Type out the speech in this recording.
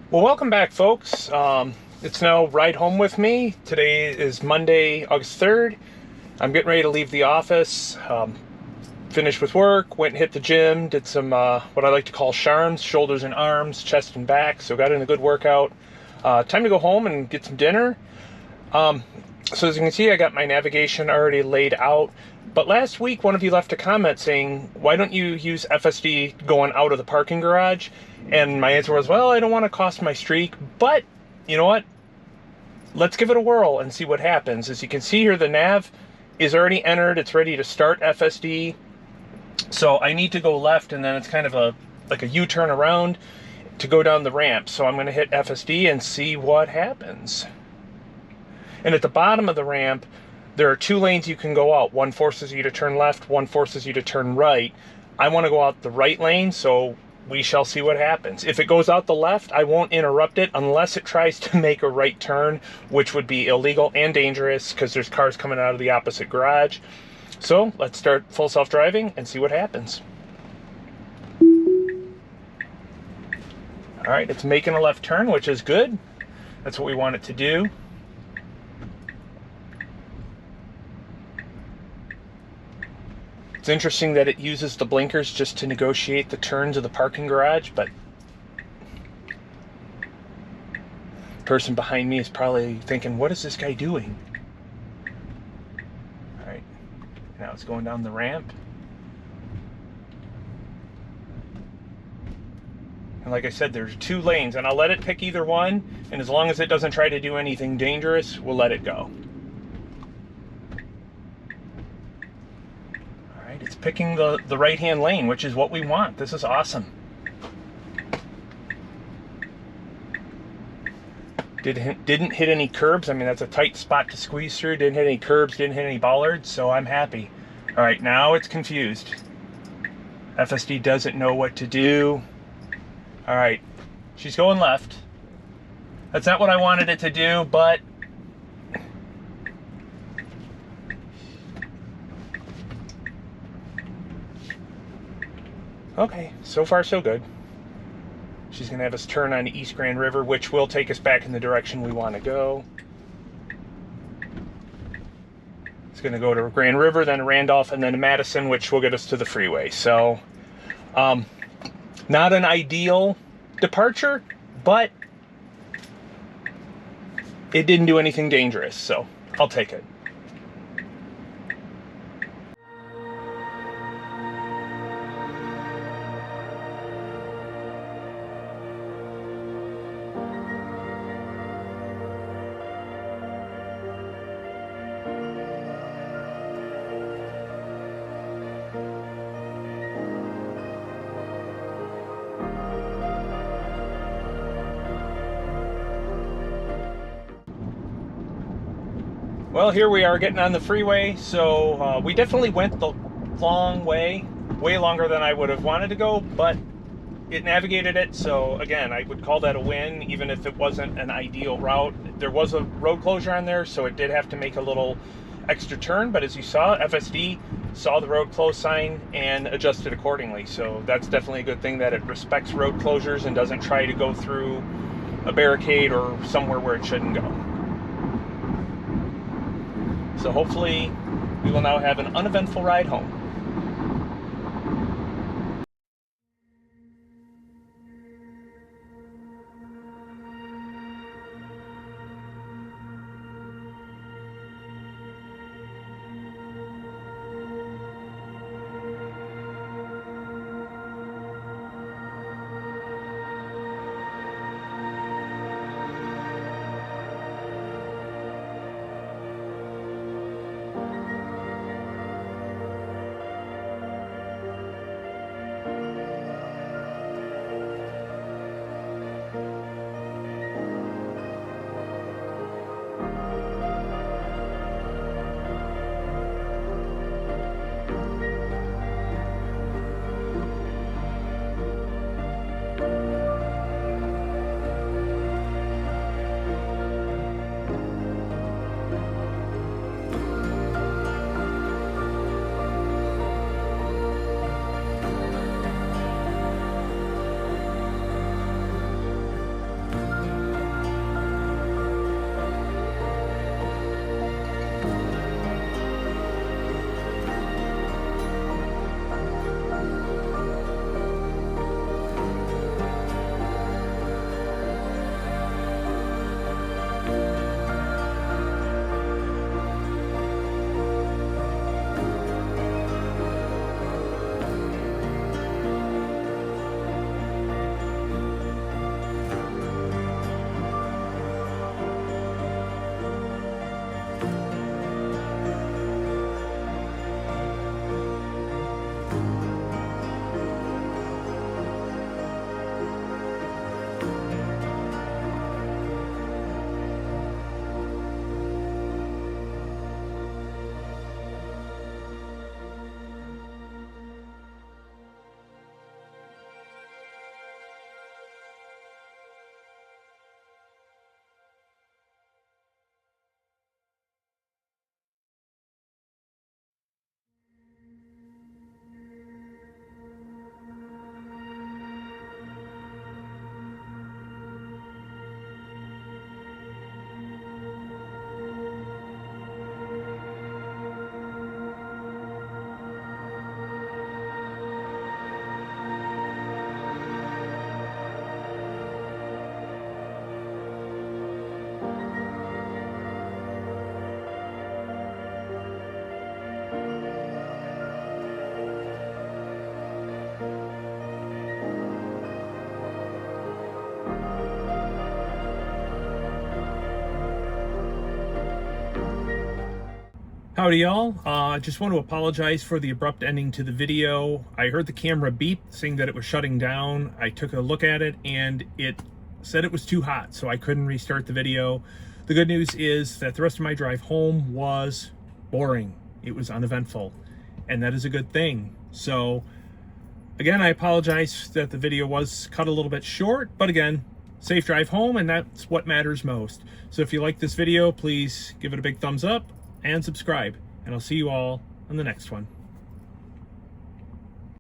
Well, welcome back, folks. It's now Ride Home with me. Today is Monday, August 3rd. I'm getting ready to leave the office. Finished with work, went and hit the gym, did some what I like to call SHARMs, shoulders and arms, chest and back, so got in a good workout. Time to go home and get some dinner. So as you can see, I got my navigation already laid out. But last week, one of you left a comment saying, why don't you use FSD going out of the parking garage? And my answer was, well, I don't want to cost my streak, but you know what? Let's give it a whirl and see what happens. As you can see here, the nav is already entered. It's ready to start FSD. So I need to go left, and then it's kind of like a U-turn around to go down the ramp. So I'm going to hit FSD and see what happens. And at the bottom of the ramp, there are two lanes you can go out. One forces you to turn left, one forces you to turn right. I want to go out the right lane, so we shall see what happens. If it goes out the left, I won't interrupt it unless it tries to make a right turn, which would be illegal and dangerous because there's cars coming out of the opposite garage. So let's start full self-driving and see what happens. All right, it's making a left turn, which is good. That's what we want it to do. It's interesting that it uses the blinkers just to negotiate the turns of the parking garage, but the person behind me is probably thinking, what is this guy doing? All right, now it's going down the ramp. And like I said, there's two lanes, and I'll let it pick either one, and as long as it doesn't try to do anything dangerous, we'll let it go. It's picking the right-hand lane, which is what we want. This is awesome. Didn't hit any curbs. I mean, that's a tight spot to squeeze through. Didn't hit any curbs, didn't hit any bollards, so I'm happy. All right, now it's confused. FSD doesn't know what to do. All right, she's going left. That's not what I wanted it to do, but okay, so far so good. She's going to have us turn on East Grand River, which will take us back in the direction we want to go. It's going to go to Grand River, then Randolph, and then to Madison, which will get us to the freeway. So, not an ideal departure, but it didn't do anything dangerous, so I'll take it. Well, here we are getting on the freeway, so we definitely went the long way longer than I would have wanted to go, but it navigated it, so again, I would call that a win, even if it wasn't an ideal route. There was a road closure on there, so it did have to make a little extra turn, but as you saw, FSD saw the road close sign and adjusted accordingly, so that's definitely a good thing that it respects road closures and doesn't try to go through a barricade or somewhere where it shouldn't go. So hopefully we will now have an uneventful ride home. Howdy y'all, just want to apologize for the abrupt ending to the video. I heard the camera beep saying that it was shutting down. I took a look at it and it said it was too hot, so I couldn't restart the video. The good news is that the rest of my drive home was boring. It was uneventful, and that is a good thing. So again, I apologize that the video was cut a little bit short, but again, safe drive home, and that's what matters most. So if you like this video, please give it a big thumbs up and subscribe, and I'll see you all on the next one.